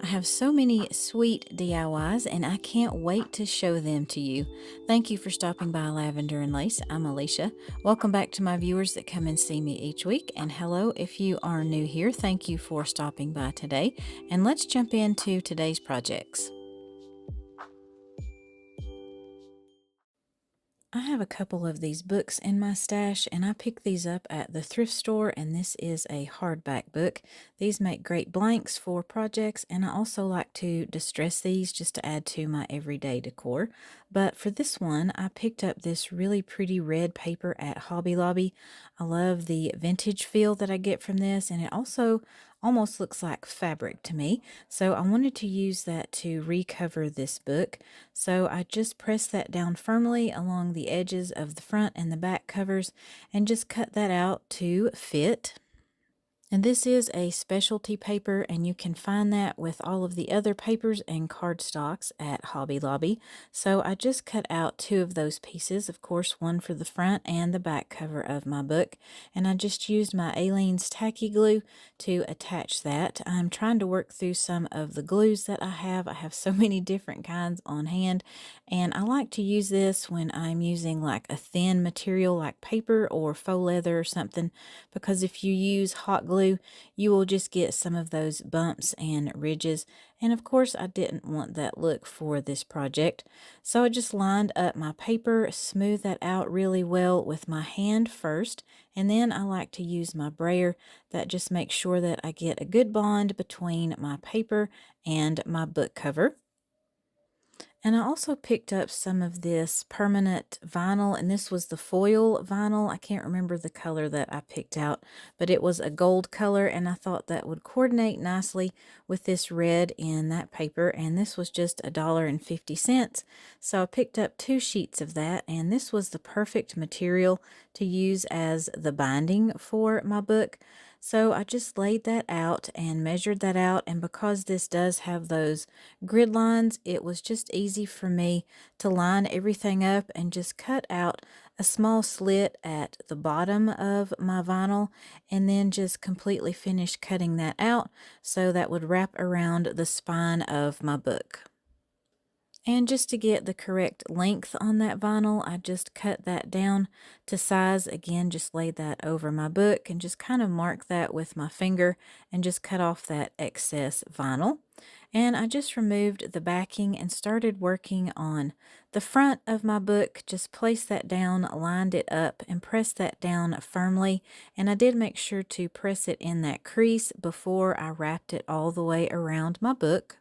I have so many sweet DIYs and I can't wait to show them to you. Thank you for stopping by Lavender and Lace. I'm Alicia. Welcome back to my viewers that come and see me each week. And hello, if you are new here, thank you for stopping by today. And let's jump into today's projects. I have a couple of these books in my stash and I picked these up at the thrift store, and this is a hardback book. These make great blanks for projects, and I also like to distress these just to add to my everyday decor. But for this one, I picked up this really pretty red paper at Hobby Lobby. I love the vintage feel that I get from this, and it also almost looks like fabric to me. So I wanted to use that to recover this book. So I just pressed that down firmly along the edges of the front and the back covers and just cut that out to fit. And this is a specialty paper, and you can find that with all of the other papers and cardstocks at Hobby Lobby. So I just cut out two of those pieces, of course, one for the front and the back cover of my book. And I just used my Aleene's tacky glue to attach that. I'm trying to work through some of the glues that I have. I have so many different kinds on hand, and I like to use this when I'm using like a thin material like paper or faux leather or something, because if you use hot glue, you will just get some of those bumps and ridges. And of course, I didn't want that look for this project. So I just lined up my paper, smoothed that out really well with my hand first, and then I like to use my brayer. That just makes sure that I get a good bond between my paper and my book cover. And I also picked up some of this permanent vinyl, and this was the foil vinyl. I can't remember the color that I picked out, but it was a gold color, and I thought that would coordinate nicely with this red in that paper, and this was just $1.50. So I picked up 2 sheets of that, and this was the perfect material to use as the binding for my book. So I just laid that out and measured that out, and because this does have those grid lines, it was just easy for me to line everything up and just cut out a small slit at the bottom of my vinyl, and then just completely finish cutting that out so that would wrap around the spine of my book. And just to get the correct length on that vinyl, I just cut that down to size. Again, just laid that over my book and just kind of marked that with my finger and just cut off that excess vinyl. And I just removed the backing and started working on the front of my book. Just placed that down, lined it up, and pressed that down firmly. And I did make sure to press it in that crease before I wrapped it all the way around my book.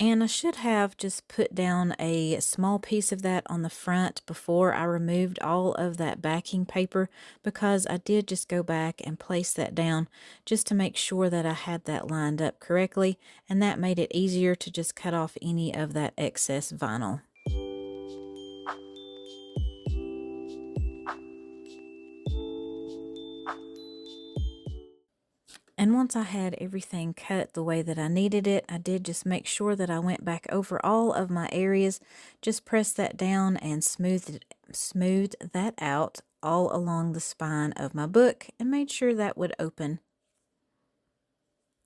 And I should have just put down a small piece of that on the front before I removed all of that backing paper, because I did just go back and place that down just to make sure that I had that lined up correctly, and that made it easier to just cut off any of that excess vinyl. And once I had everything cut the way that I needed it, I did just make sure that I went back over all of my areas, just pressed that down and smoothed that out all along the spine of my book, and made sure that would open.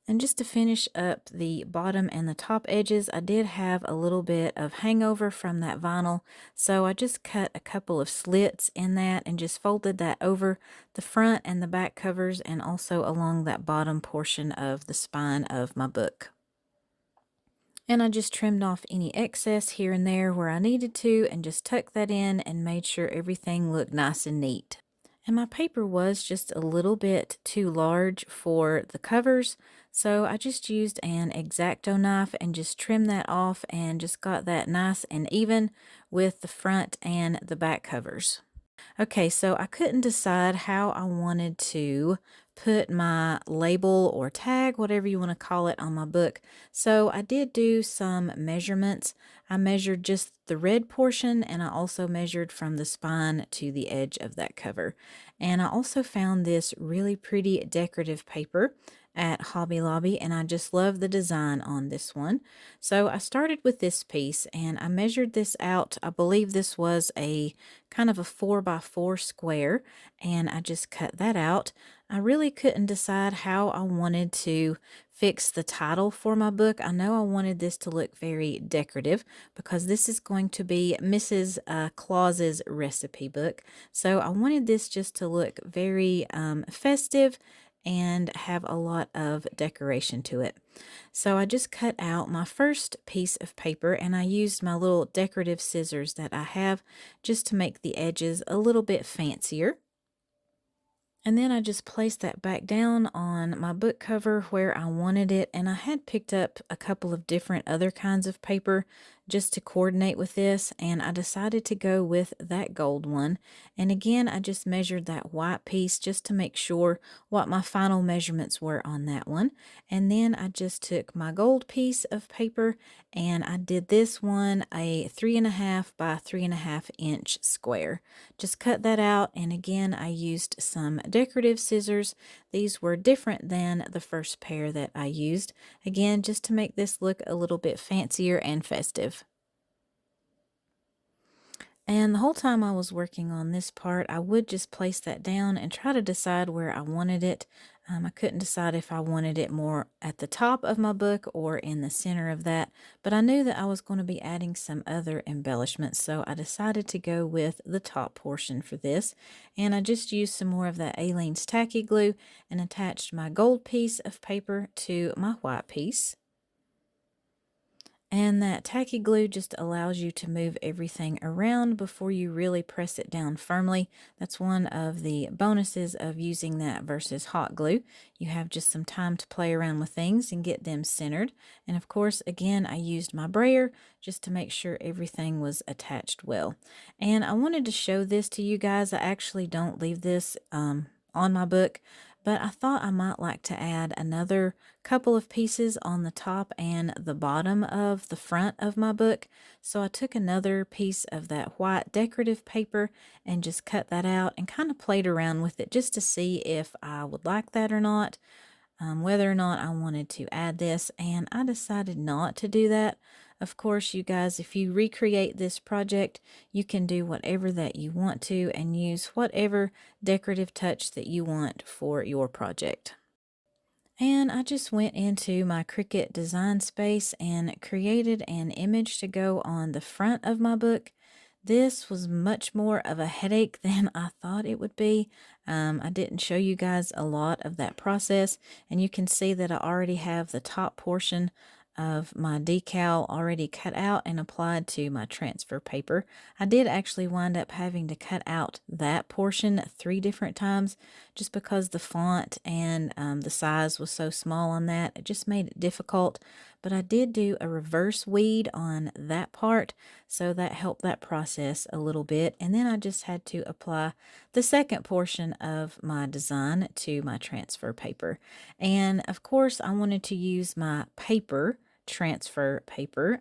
And just to finish up the bottom and the top edges, I did have a little bit of hangover from that vinyl, so I just cut a couple of slits in that and just folded that over the front and the back covers, and also along that bottom portion of the spine of my book. And I just trimmed off any excess here and there where I needed to, and just tucked that in and made sure everything looked nice and neat. And my paper was just a little bit too large for the covers, so I just used an X-Acto knife and just trimmed that off and just got that nice and even with the front and the back covers. Okay, so I couldn't decide how I wanted to put my label or tag, whatever you want to call it, on my book. So I did do some measurements. I measured just the red portion, and I also measured from the spine to the edge of that cover. And I also found this really pretty decorative paper at Hobby Lobby, and I just love the design on this one. So I started with this piece and I measured this out. I believe this was a kind of a 4x4 square, and I just cut that out. I really couldn't decide how I wanted to fix the title for my book. I know I wanted this to look very decorative because this is going to be Mrs. Claus's recipe book. So I wanted this just to look very festive and have a lot of decoration to it. So I just cut out my first piece of paper and I used my little decorative scissors that I have just to make the edges a little bit fancier. And then I just placed that back down on my book cover where I wanted it. And I had picked up a couple of different other kinds of paper just to coordinate with this. And I decided to go with that gold one. And again, I just measured that white piece just to make sure what my final measurements were on that one. And then I just took my gold piece of paper and I did this one a 3.5 by 3.5 inch square. Just cut that out, and again I used some decorative scissors. These were different than the first pair that I used, again just to make this look a little bit fancier and festive. And the whole time I was working on this part, I would just place that down and try to decide where I wanted it. I couldn't decide if I wanted it more at the top of my book or in the center of that, but I knew that I was going to be adding some other embellishments, so I decided to go with the top portion for this. And I just used some more of that Aleene's tacky glue and attached my gold piece of paper to my white piece. And that tacky glue just allows you to move everything around before you really press it down firmly. That's one of the bonuses of using that versus hot glue. You have just some time to play around with things and get them centered. And of course, again, I used my brayer just to make sure everything was attached well. And I wanted to show this to you guys. I actually don't leave this on my book, but I thought I might like to add another couple of pieces on the top and the bottom of the front of my book. So I took another piece of that white decorative paper and just cut that out and kind of played around with it just to see if I would like that or not, whether or not I wanted to add this, and I decided not to do that. Of course, you guys, if you recreate this project, you can do whatever that you want to and use whatever decorative touch that you want for your project. And I just went into my Cricut design space and created an image to go on the front of my book. This was much more of a headache than I thought it would be. I didn't show you guys a lot of that process, and you can see that I already have the top portion of my decal already cut out and applied to my transfer paper. I did actually wind up having to cut out that portion 3 different times just because the font and the size was so small on that. It just made it difficult, but I did do a reverse weed on that part, so that helped that process a little bit. And then I just had to apply the second portion of my design to my transfer paper. And of course, I wanted to use my paper transfer paper,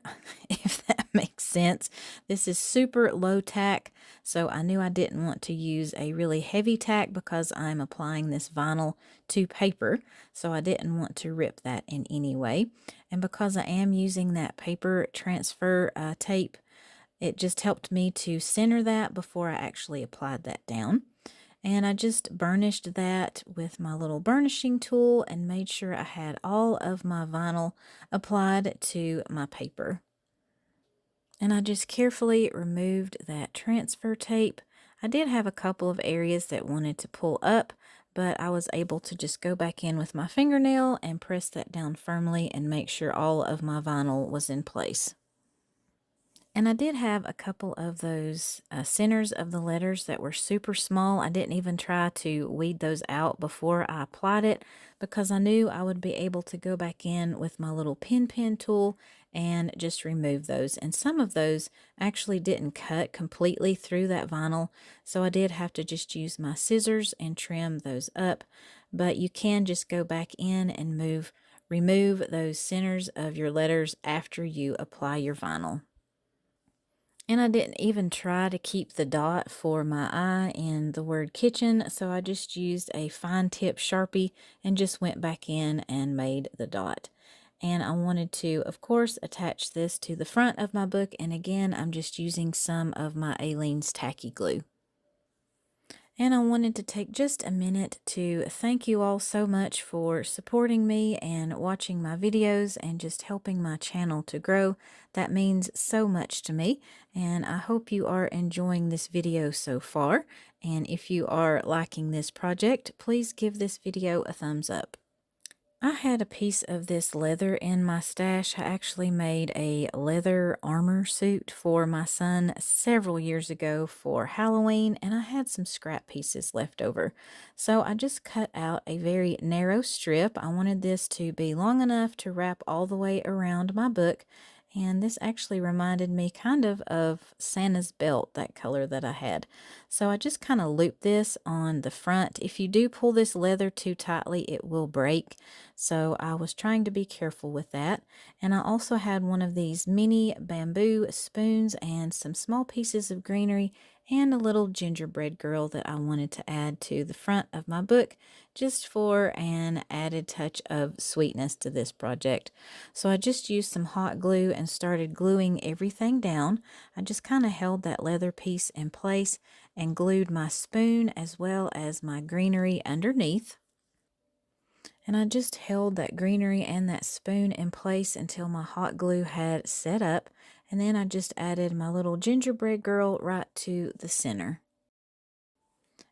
if that makes sense. This is super low tack, so I knew I didn't want to use a really heavy tack because I'm applying this vinyl to paper, so I didn't want to rip that in any way. And because I am using that paper transfer tape, it just helped me to center that before I actually applied that down. And I just burnished that with my little burnishing tool and made sure I had all of my vinyl applied to my paper. And I just carefully removed that transfer tape. I did have a couple of areas that wanted to pull up, but I was able to just go back in with my fingernail and press that down firmly and make sure all of my vinyl was in place. And I did have a couple of those centers of the letters that were super small. I didn't even try to weed those out before I applied it because I knew I would be able to go back in with my little pen tool and just remove those. And some of those actually didn't cut completely through that vinyl, so I did have to just use my scissors and trim those up. But you can just go back in and remove those centers of your letters after you apply your vinyl. And I didn't even try to keep the dot for my eye in the word kitchen, so I just used a fine tip Sharpie and just went back in and made the dot. And I wanted to, of course, attach this to the front of my book, and again, I'm just using some of my Aleene's tacky glue. And I wanted to take just a minute to thank you all so much for supporting me and watching my videos and just helping my channel to grow. That means so much to me, and I hope you are enjoying this video so far. And if you are liking this project, please give this video a thumbs up. I had a piece of this leather in my stash. I actually made a leather armor suit for my son several years ago for Halloween, and I had some scrap pieces left over. So I just cut out a very narrow strip. I wanted this to be long enough to wrap all the way around my book, and this actually reminded me kind of Santa's belt, that color that I had. So I just kind of looped this on the front. If you do pull this leather too tightly, it will break. So I was trying to be careful with that. And I also had one of these mini bamboo spoons and some small pieces of greenery and a little gingerbread girl that I wanted to add to the front of my book just for an added touch of sweetness to this project. So I just used some hot glue and started gluing everything down. I just kind of held that leather piece in place and glued my spoon as well as my greenery underneath. And I just held that greenery and that spoon in place until my hot glue had set up. And then I just added my little gingerbread girl right to the center.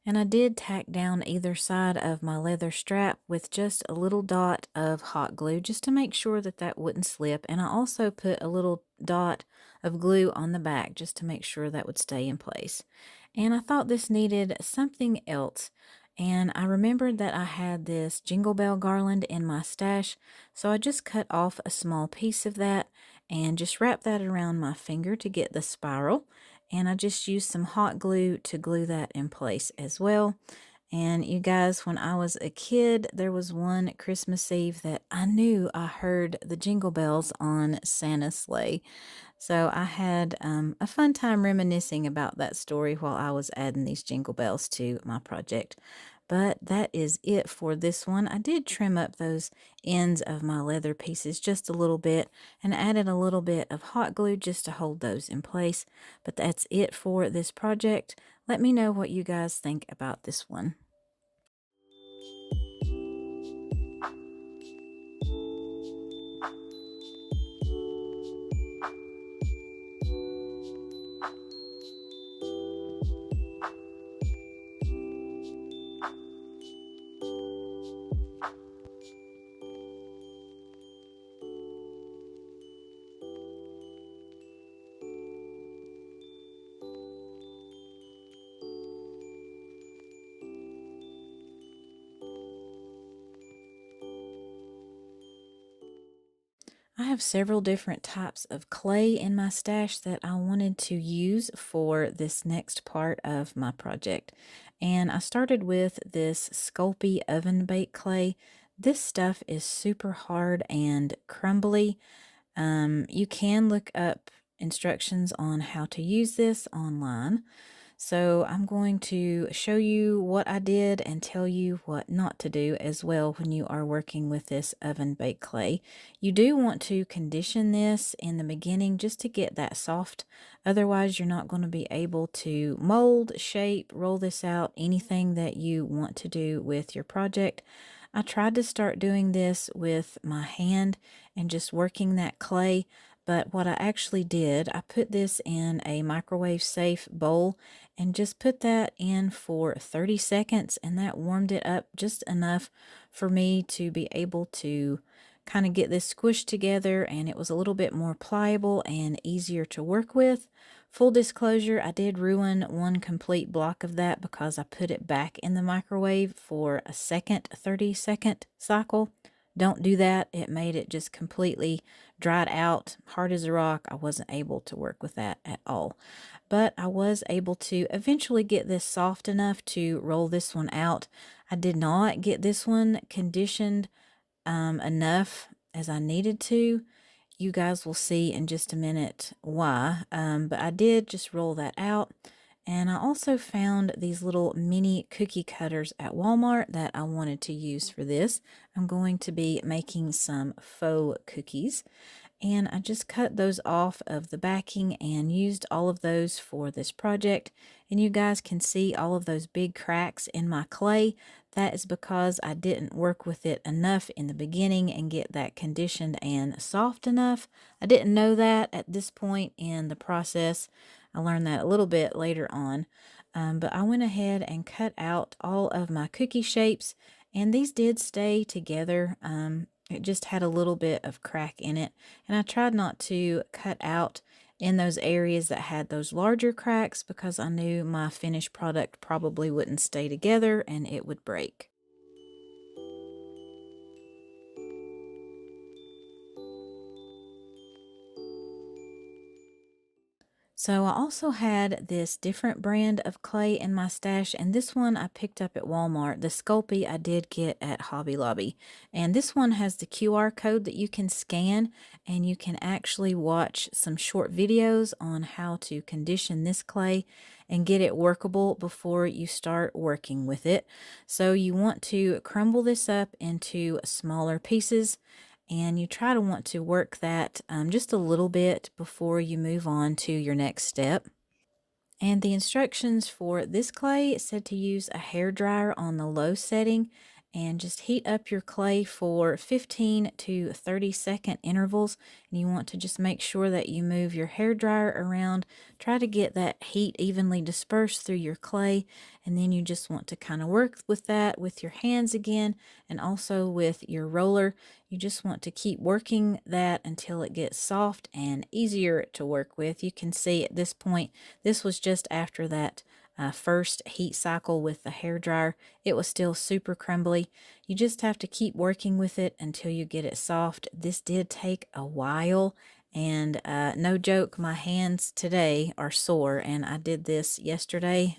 And I did tack down either side of my leather strap with just a little dot of hot glue just to make sure that that wouldn't slip. And I also put a little dot of glue on the back just to make sure that would stay in place. And I thought this needed something else. And I remembered that I had this jingle bell garland in my stash, so I just cut off a small piece of that and just wrapped that around my finger to get the spiral. And I just used some hot glue to glue that in place as well. And you guys, when I was a kid, there was one Christmas Eve that I knew I heard the jingle bells on Santa's sleigh. So I had a fun time reminiscing about that story while I was adding these jingle bells to my project. But that is it for this one. I did trim up those ends of my leather pieces just a little bit and added a little bit of hot glue just to hold those in place. But that's it for this project. Let me know what you guys think about this one. I have several different types of clay in my stash that I wanted to use for this next part of my project. And I started with this Sculpey oven baked clay. This stuff is super hard and crumbly. You can look up instructions on how to use this online. So I'm going to show you what I did and tell you what not to do as well when you are working with this oven baked clay. You do want to condition this in the beginning just to get that soft. Otherwise, you're not going to be able to mold, shape, roll this out, anything that you want to do with your project. I tried to start doing this with my hand and just working that clay. But what I actually did, I put this in a microwave safe bowl and just put that in for 30 seconds, and that warmed it up just enough for me to be able to kind of get this squished together, and it was a little bit more pliable and easier to work with. Full disclosure, I did ruin one complete block of that because I put it back in the microwave for a second 30-second cycle. Don't do that. It made it just completely dried out, hard as a rock. I wasn't able to work with that at all. But I was able to eventually get this soft enough to roll this one out. I did not get this one conditioned enough as I needed to. You guys will see in just a minute why. But I did just roll that out. And I also found these little mini cookie cutters at Walmart that I wanted to use for this. I'm going to be making some faux cookies. And I just cut those off of the backing and used all of those for this project. And you guys can see all of those big cracks in my clay. That is because I didn't work with it enough in the beginning and get that conditioned and soft enough. I didn't know that at this point in the process. I learned that a little bit later on. But I went ahead and cut out all of my cookie shapes, and these did stay together. It just had a little bit of crack in it, and I tried not to cut out in those areas that had those larger cracks because I knew my finished product probably wouldn't stay together and it would break. So I also had this different brand of clay in my stash, and this one I picked up at Walmart. The Sculpey I did get at Hobby Lobby. And this one has the QR code that you can scan, and you can actually watch some short videos on how to condition this clay and get it workable before you start working with it. So you want to crumble this up into smaller pieces, and you try to want to work that just a little bit before you move on to your next step. And the instructions for this clay said to use a hair dryer on the low setting and just heat up your clay for 15 to 30-second intervals. And you want to just make sure that you move your hair dryer around. Try to get that heat evenly dispersed through your clay. And then you just want to kind of work with that with your hands again and also with your roller. You just want to keep working that until it gets soft and easier to work with. You can see at this point, this was just after that first heat cycle with the hair dryer. It was still super crumbly. You just have to keep working with it until you get it soft. This did take a while, and no joke, my hands today are sore, and I did this yesterday.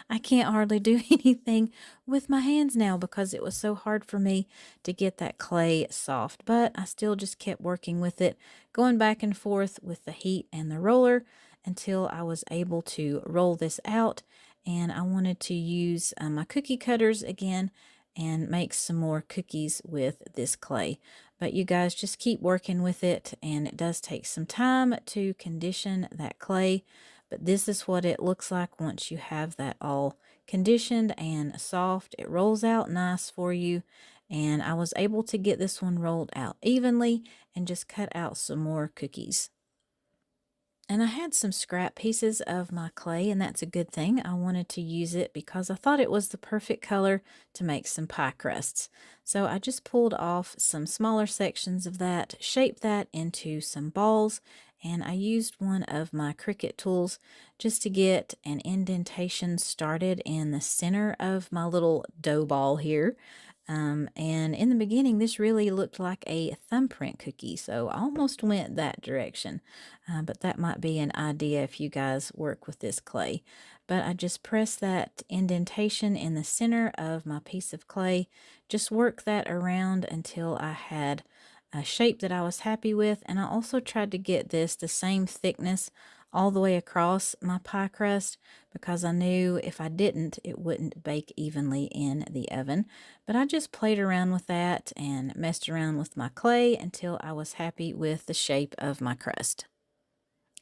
I can't hardly do anything with my hands now because it was so hard for me to get that clay soft. But I still just kept working with it, going back and forth with the heat and the roller until I was able to roll this out. And I wanted to use my cookie cutters again and make some more cookies with this clay. But you guys just keep working with it, and it does take some time to condition that clay. But this is what it looks like once you have that all conditioned and soft. It rolls out nice for you. And I was able to get this one rolled out evenly and just cut out some more cookies. And I had some scrap pieces of my clay, and that's a good thing. I wanted to use it because I thought it was the perfect color to make some pie crusts. So I just pulled off some smaller sections of that, shaped that into some balls, and I used one of my Cricut tools just to get an indentation started in the center of my little dough ball here. And in the beginning, this really looked like a thumbprint cookie, so I almost went that direction. But that might be an idea if you guys work with this clay. But I just pressed that indentation in the center of my piece of clay, just work that around until I had a shape that I was happy with. And I also tried to get this the same thickness all the way across my pie crust because I knew if I didn't, it wouldn't bake evenly in the oven. But I just played around with that and messed around with my clay until I was happy with the shape of my crust.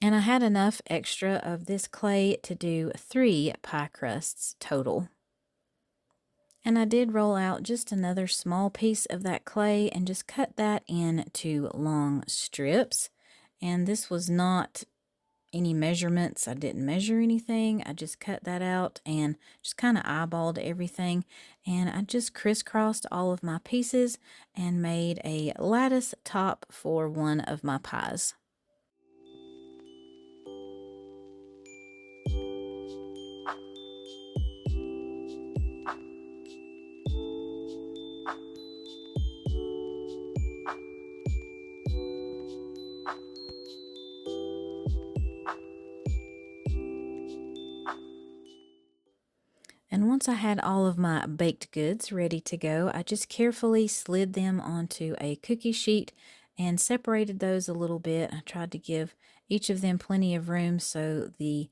And I had enough extra of this clay to do 3 pie crusts total. And I did roll out just another small piece of that clay and just cut that into long strips. And this was not any measurements. I didn't measure anything. I just cut that out and just kind of eyeballed everything. And I just crisscrossed all of my pieces and made a lattice top for one of my pies. And once I had all of my baked goods ready to go, I just carefully slid them onto a cookie sheet and separated those a little bit. I tried to give each of them plenty of room so the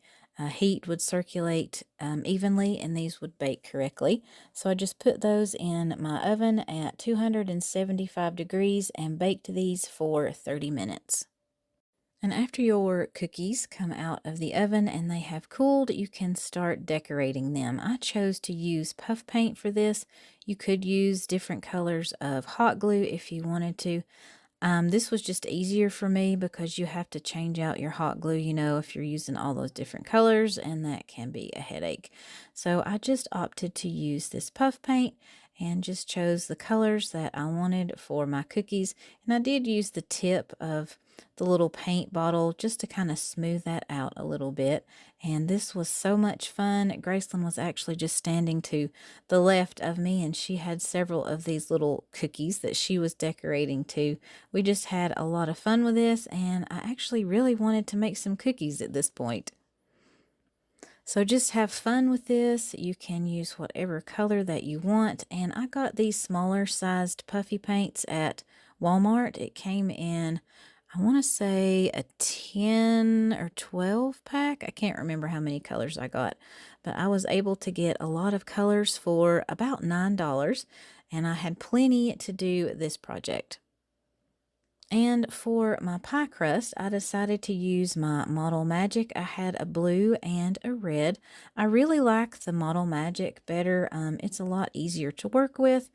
heat would circulate evenly and these would bake correctly. So I just put those in my oven at 275 degrees and baked these for 30 minutes. And after your cookies come out of the oven and they have cooled, you can start decorating them. I chose to use puff paint for this. You could use different colors of hot glue if you wanted to. This was just easier for me because you have to change out your hot glue, if you're using all those different colors, and that can be a headache. So I just opted to use this puff paint and just chose the colors that I wanted for my cookies. And I did use the tip of the little paint bottle just to kind of smooth that out a little bit. And this was so much fun. Graceland was actually just standing to the left of me, and she had several of these little cookies that she was decorating too. We just had a lot of fun with this, and I actually really wanted to make some cookies at this point. So just have fun with this. You can use whatever color that you want. And I got these smaller sized puffy paints at Walmart. It came in, I want to say, a 10 or 12 pack. I can't remember how many colors I got, but I was able to get a lot of colors for about $9, and I had plenty to do this project. And for my pie crust, I decided to use my Model Magic. I had a blue and a red. I really like the Model Magic better. It's a lot easier to work with,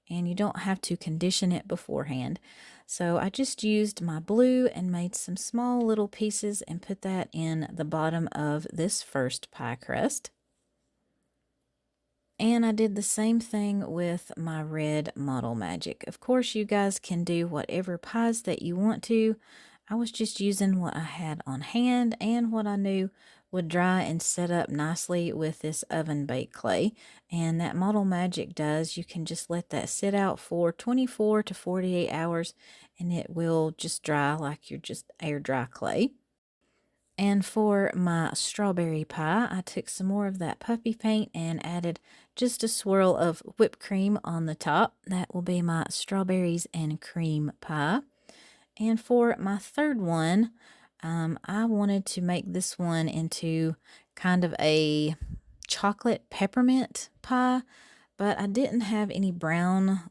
and you don't have to condition it beforehand. So I just used my blue and made some small little pieces and put that in the bottom of this first pie crust. And I did the same thing with my red Model Magic. Of course, you guys can do whatever pies that you want to. I was just using what I had on hand and what I knew would dry and set up nicely with this oven baked clay. And that Model Magic does, you can just let that sit out for 24 to 48 hours and it will just dry like you're just air dry clay. And for my strawberry pie, I took some more of that puffy paint and added just a swirl of whipped cream on the top. That will be my strawberries and cream pie. And for my third one, I wanted to make this one into kind of a chocolate peppermint pie, but I didn't have any brown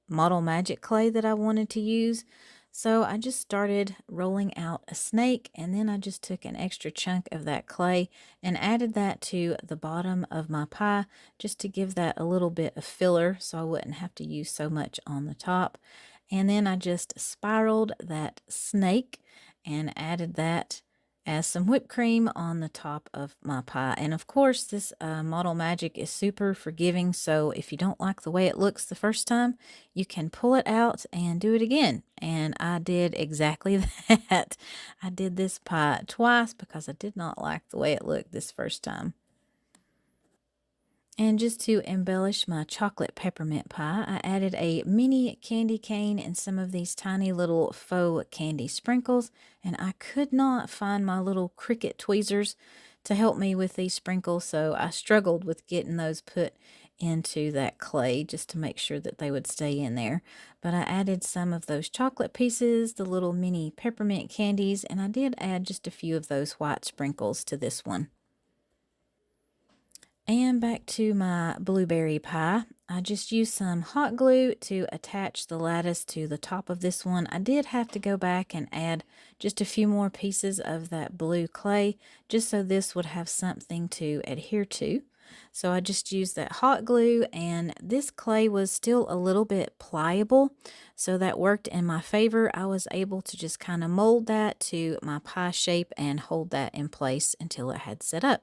Model Magic clay that I wanted to use. So I just started rolling out a snake, and then I just took an extra chunk of that clay and added that to the bottom of my pie just to give that a little bit of filler so I wouldn't have to use so much on the top. And then I just spiraled that snake and added that as some whipped cream on the top of my pie. And of course, this Model Magic is super forgiving, so if you don't like the way it looks the first time, you can pull it out and do it again. And I did exactly that. I did this pie twice because I did not like the way it looked this first time. And just to embellish my chocolate peppermint pie, I added a mini candy cane and some of these tiny little faux candy sprinkles. And I could not find my little Cricut tweezers to help me with these sprinkles, so I struggled with getting those put into that clay just to make sure that they would stay in there. But I added some of those chocolate pieces, the little mini peppermint candies, and I did add just a few of those white sprinkles to this one. And back to my blueberry pie. I just used some hot glue to attach the lattice to the top of this one. I did have to go back and add just a few more pieces of that blue clay just so this would have something to adhere to. So I just used that hot glue, and this clay was still a little bit pliable, so that worked in my favor. I was able to just kind of mold that to my pie shape and hold that in place until it had set up.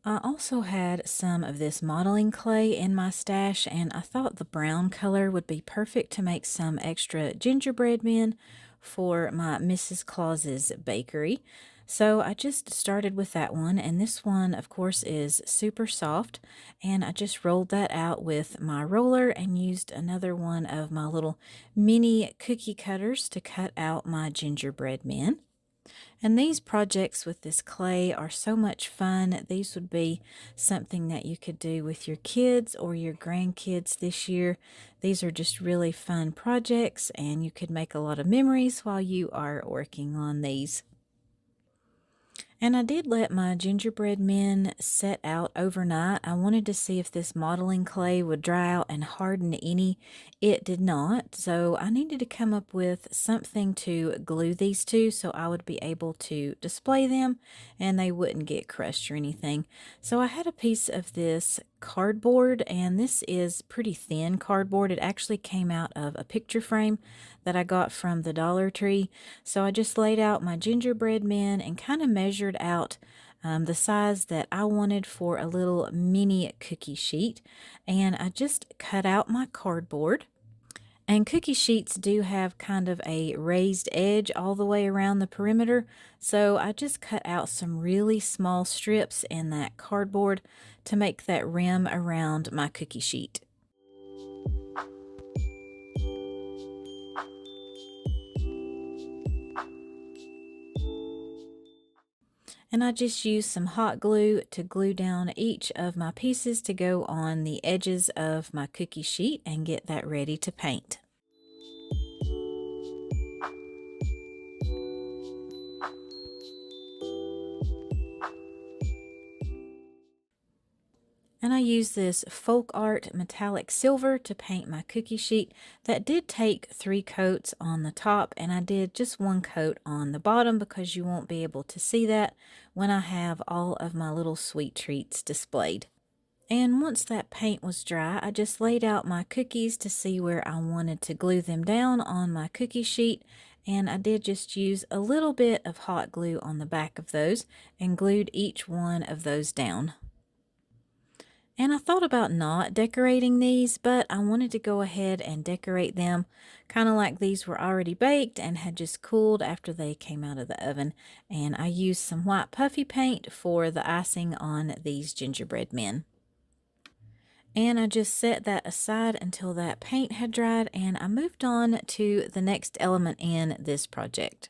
I also had some of this modeling clay in my stash, and I thought the brown color would be perfect to make some extra gingerbread men for my Mrs. Claus's bakery. So I just started with that one, and this one, of course, is super soft, and I just rolled that out with my roller and used another one of my little mini cookie cutters to cut out my gingerbread men. And these projects with this clay are so much fun. These would be something that you could do with your kids or your grandkids this year. These are just really fun projects, and you could make a lot of memories while you are working on these. And I did let my gingerbread men set out overnight. I wanted to see if this modeling clay would dry out and harden any. It did not. So I needed to come up with something to glue these to so I would be able to display them and they wouldn't get crushed or anything. So I had a piece of this cardboard, and this is pretty thin cardboard. It actually came out of a picture frame that I got from the Dollar Tree. So I just laid out my gingerbread men and kind of measured out the size that I wanted for a little mini cookie sheet. And I just cut out my cardboard. And cookie sheets do have kind of a raised edge all the way around the perimeter. So I just cut out some really small strips in that cardboard to make that rim around my cookie sheet. And I just used some hot glue to glue down each of my pieces to go on the edges of my cookie sheet and get that ready to paint. And I used this folk art metallic silver to paint my cookie sheet. That did take 3 coats on the top, and I did just 1 coat on the bottom because you won't be able to see that when I have all of my little sweet treats displayed. And once that paint was dry, I just laid out my cookies to see where I wanted to glue them down on my cookie sheet. And I did just use a little bit of hot glue on the back of those and glued each one of those down. And I thought about not decorating these, but I wanted to go ahead and decorate them kind of like these were already baked and had just cooled after they came out of the oven. And I used some white puffy paint for the icing on these gingerbread men. And I just set that aside until that paint had dried, and I moved on to the next element in this project.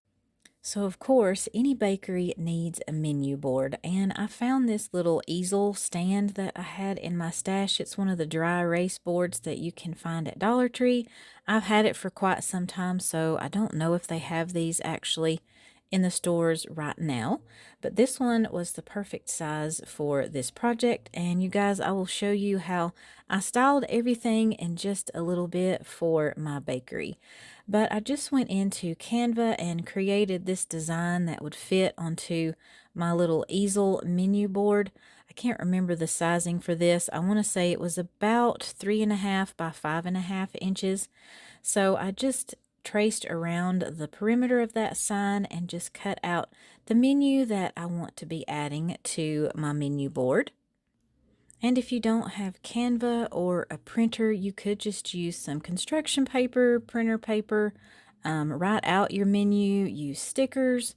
So of course, any bakery needs a menu board, and I found this little easel stand that I had in my stash. It's one of the dry erase boards that you can find at Dollar Tree. I've had it for quite some time, so I don't know if they have these actually in the stores right now, but this one was the perfect size for this project. And you guys, I will show you how I styled everything in just a little bit for my bakery. But I just went into Canva and created this design that would fit onto my little easel menu board. I can't remember the sizing for this. I want to say it was about 3.5 by 5.5 inches. So I just traced around the perimeter of that sign and just cut out the menu that I want to be adding to my menu board. And if you don't have Canva or a printer, you could just use some construction paper, printer paper, write out your menu, use stickers.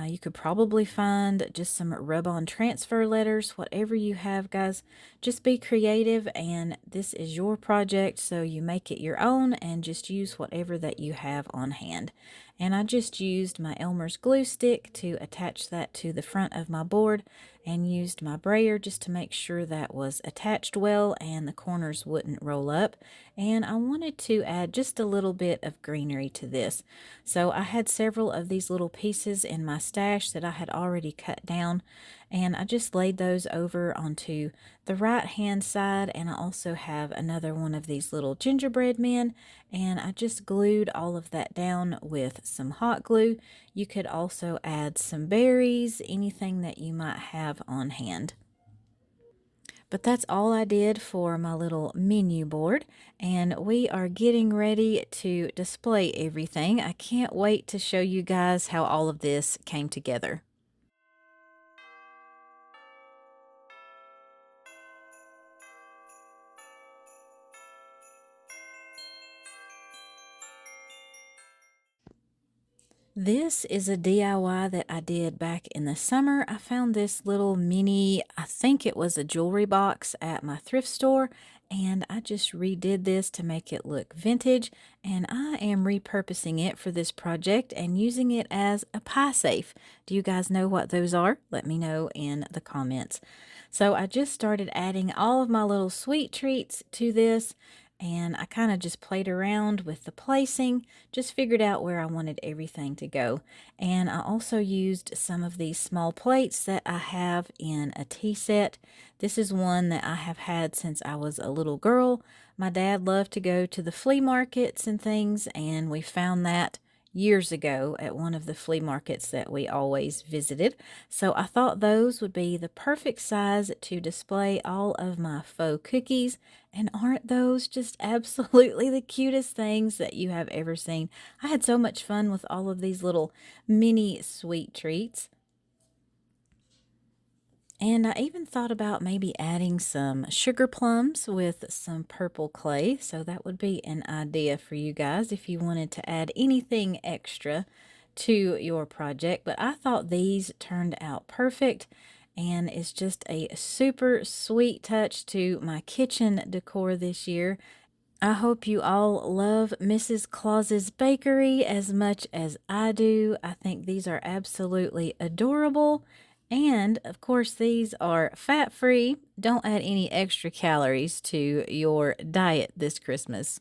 You could probably find just some rub-on transfer letters, whatever you have, guys. Just be creative, and this is your project, so you make it your own and just use whatever that you have on hand. And I just used my Elmer's glue stick to attach that to the front of my board and used my brayer just to make sure that was attached well and the corners wouldn't roll up. And I wanted to add just a little bit of greenery to this. So I had several of these little pieces in my stash that I had already cut down, and I just laid those over onto the right hand side. And I also have another one of these little gingerbread men, and I just glued all of that down with some hot glue. You could also add some berries, anything that you might have on hand. But that's all I did for my little menu board, and we are getting ready to display everything. I can't wait to show you guys how all of this came together. This is a DIY that I did back in the summer. I found this little mini, I think it was a jewelry box at my thrift store, and I just redid this to make it look vintage, and I am repurposing it for this project and using it as a pie safe. Do you guys know what those are? Let me know in the comments. So I just started adding all of my little sweet treats to this. and I kind of just played around with the placing, just figured out where I wanted everything to go. And I also used some of these small plates that I have in a tea set. This is one that I have had since I was a little girl. My dad loved to go to the flea markets and things, and we found that years ago at one of the flea markets that we always visited. So I thought those would be the perfect size to display all of my faux cookies. And aren't those just absolutely the cutest things that you have ever seen? I had so much fun with all of these little mini sweet treats. And I even thought about maybe adding some sugar plums with some purple clay. So that would be an idea for you guys if you wanted to add anything extra to your project. But I thought these turned out perfect. And it's just a super sweet touch to my kitchen decor this year. I hope you all love Mrs. Claus's bakery as much as I do. I think these are absolutely adorable. And of course, these are fat free. Don't add any extra calories to your diet this Christmas.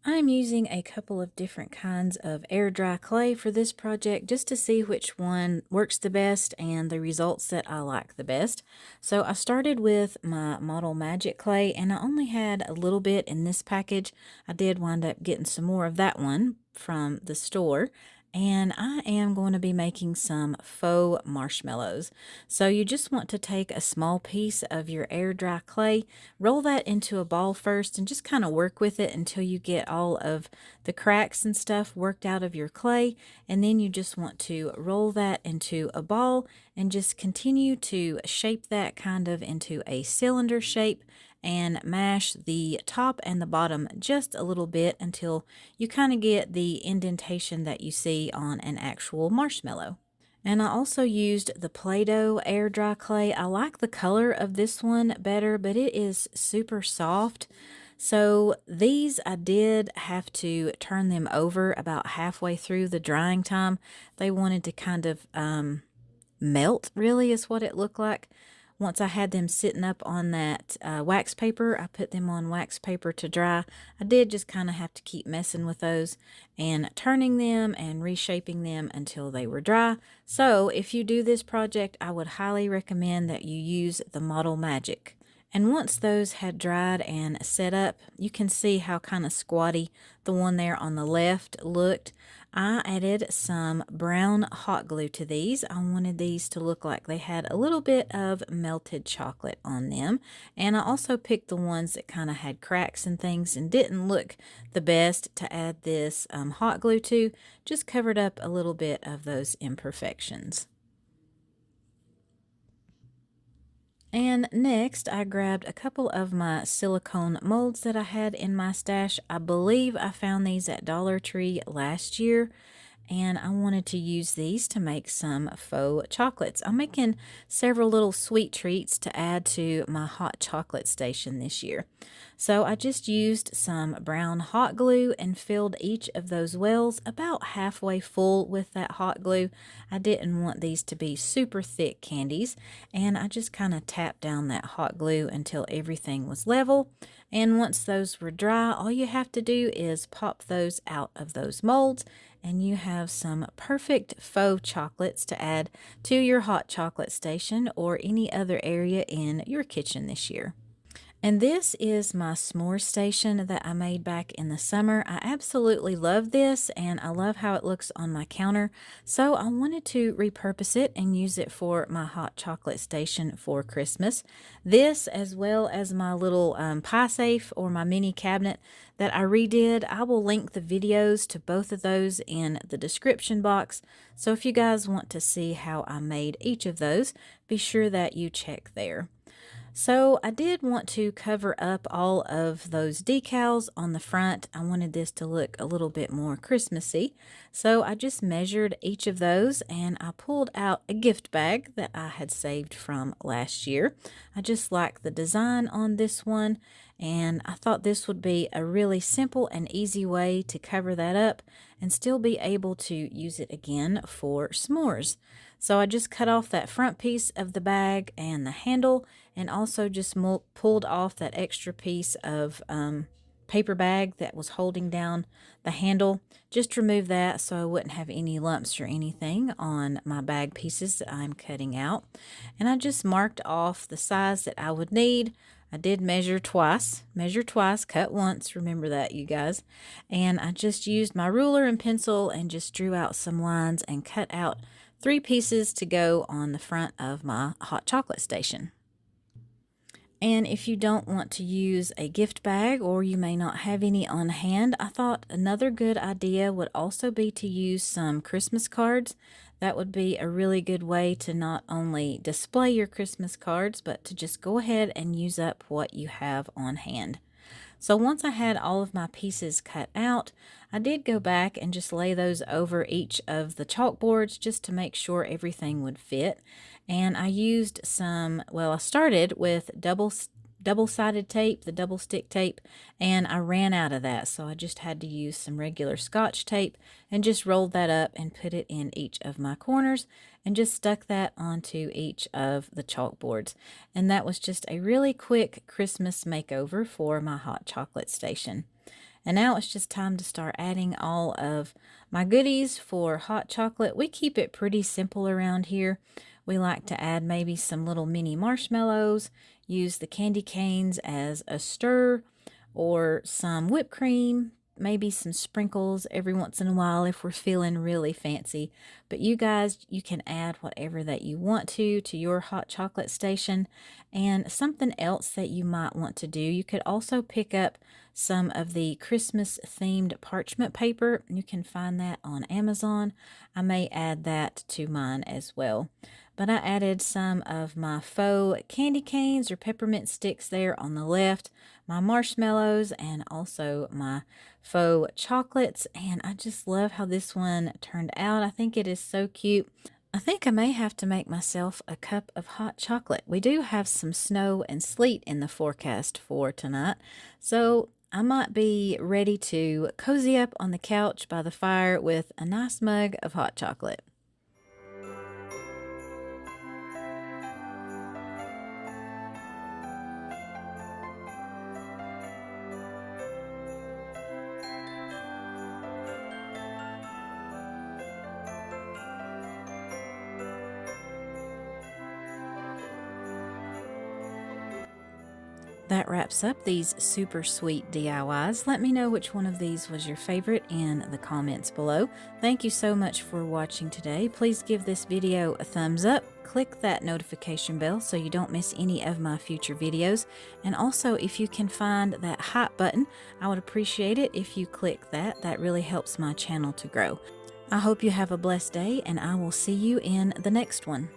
I'm using a couple of different kinds of air dry clay for this project just to see which one works the best and the results that I like the best. So I started with my Model Magic clay, and I only had a little bit in this package. I did wind up getting some more of that one from the store. And I am going to be making some faux marshmallows. So you just want to take a small piece of your air dry clay, roll that into a ball first, and just kind of work with it until you get all of the cracks and stuff worked out of your clay. And then you just want to roll that into a ball and just continue to shape that kind of into a cylinder shape and mash the top and the bottom just a little bit until you kind of get the indentation that you see on an actual marshmallow. And I also used the Play-Doh air dry clay. I like the color of this one better, but it is super soft. So these I did have to turn them over about halfway through the drying time. They wanted to kind of melt, really, is what it looked like. Once I had them sitting up on that wax paper, I put them on wax paper to dry. I did just kind of have to keep messing with those and turning them and reshaping them until they were dry. So if you do this project, I would highly recommend that you use the Model Magic. And once those had dried and set up, you can see how kind of squatty the one there on the left looked. I added some brown hot glue to these. I wanted these to look like they had a little bit of melted chocolate on them. And I also picked the ones that kind of had cracks and things and didn't look the best to add this hot glue to. Just covered up a little bit of those imperfections. And next, I grabbed a couple of my silicone molds that I had in my stash. I believe I found these at Dollar Tree last year, and I wanted to use these to make some faux chocolates. I'm making several little sweet treats to add to my hot chocolate station this year. So I just used some brown hot glue and filled each of those wells about halfway full with that hot glue. I didn't want these to be super thick candies, and I just kind of tapped down that hot glue until everything was level. And once those were dry, all you have to do is pop those out of those molds, and you have some perfect faux chocolates to add to your hot chocolate station or any other area in your kitchen this year. And this is my s'more station that I made back in the summer. I absolutely love this and I love how it looks on my counter. So I wanted to repurpose it and use it for my hot chocolate station for Christmas. This, as well as my little pie safe or my mini cabinet that I redid, I will link the videos to both of those in the description box. So if you guys want to see how I made each of those, be sure that you check there. So I did want to cover up all of those decals on the front. I wanted this to look a little bit more Christmassy. So I just measured each of those and I pulled out a gift bag that I had saved from last year. I just like the design on this one and I thought this would be a really simple and easy way to cover that up and still be able to use it again for s'mores. So I just cut off that front piece of the bag and the handle and also just pulled off that extra piece of paper bag that was holding down the handle. Just remove that so I wouldn't have any lumps or anything on my bag pieces that I'm cutting out. And I just marked off the size that I would need. I did measure twice, cut once, remember that you guys. And I just used my ruler and pencil and just drew out some lines and cut out 3 pieces to go on the front of my hot chocolate station. And if you don't want to use a gift bag or you may not have any on hand, I thought another good idea would also be to use some Christmas cards. That would be a really good way to not only display your Christmas cards, but to just go ahead and use up what you have on hand. So once I had all of my pieces cut out, I did go back and just lay those over each of the chalkboards just to make sure everything would fit. And I used some, well, I started with double-sided tape, the double stick tape, and I ran out of that. So I just had to use some regular Scotch tape and just rolled that up and put it in each of my corners and just stuck that onto each of the chalkboards. And that was just a really quick Christmas makeover for my hot chocolate station. And now it's just time to start adding all of my goodies for hot chocolate. We keep it pretty simple around here. We like to add maybe some little mini marshmallows, use the candy canes as a stir, or some whipped cream, maybe some sprinkles every once in a while if we're feeling really fancy. But you guys, you can add whatever that you want to your hot chocolate station. And something else that you might want to do, you could also pick up some of the Christmas themed parchment paper. You can find that on Amazon. I may add that to mine as well. But I added some of my faux candy canes or peppermint sticks there on the left, my marshmallows, and also my faux chocolates. And I just love how this one turned out. I think it is so cute. I think I may have to make myself a cup of hot chocolate. We do have some snow and sleet in the forecast for tonight, so I might be ready to cozy up on the couch by the fire with a nice mug of hot chocolate. That wraps up these super sweet DIYs. Let me know which one of these was your favorite in the comments below. Thank you so much for watching today. Please give this video a thumbs up. Click that notification bell so you don't miss any of my future videos. And also, if you can find that hype button, I would appreciate it if you click that. That really helps my channel to grow. I hope you have a blessed day, and I will see you in the next one.